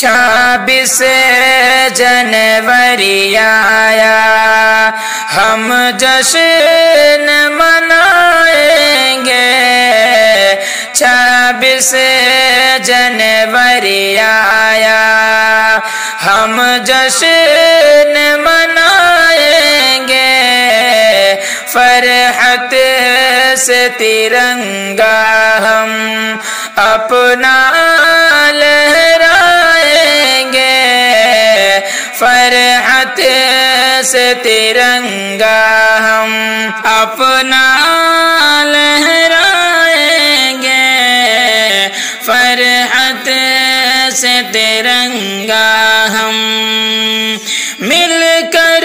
26 जनवरी आया, हम जश्न मनाएंगे। 26 जनवरी आया, हम जश्न मनाएंगे। फरहत से तिरंगा हम अपना लहराएंगे। फरहत से तिरंगा हम अपना लहराएंगे। फरहत से तिरंगा हम मिल कर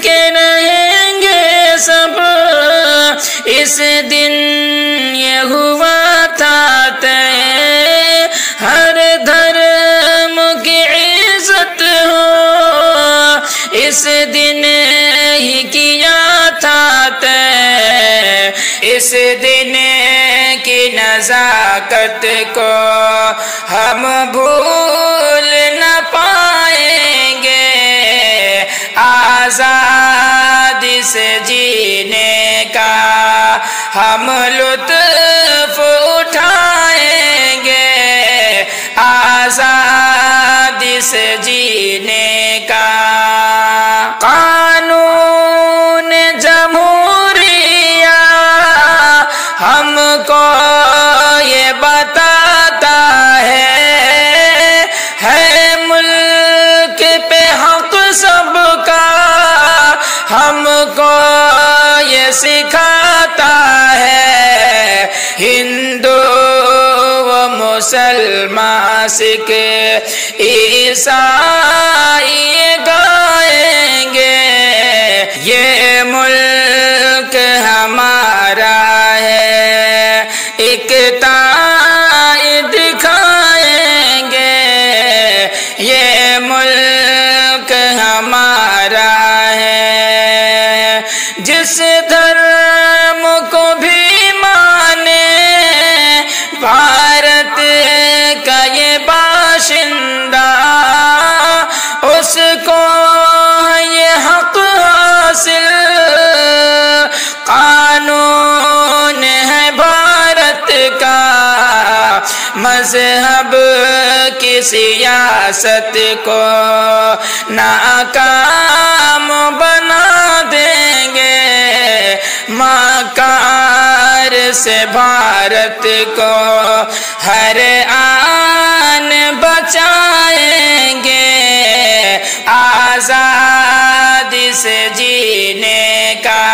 के रहेंगे सब। इस दिन ये हुआ था तय, हर धर्म की इज्जत हो। इस दिन ही किया था तय, इस दिन की नज़ाकत को हम भूल न पाएंगे। आज़ादी से जीने का हम लुत्फ उठाएंगे। आज़ादी से जीने का कानून जमहूरिया हमको ये बताता है मुल्क पे हक सबका, हमको ये सिखाता है। हिंदू व मुसलमान सिख ईसाई गाएंगे, ये मुल्क हमारा है, एकता दिखाएंगे। ये मुल्क हमारा है, जिस धर्म को भी माने भारत का ये बाशिंदा, उसको ये हक हासिल। कानून है भारत का, मजहब की सियासत को नाकाम बना देंगे। मकार से भारत को हर आन बचाएंगे। आज़ादी से जीने का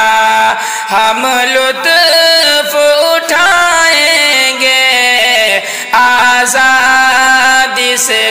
हम लुत्फ उठाएंगे। आज़ादी से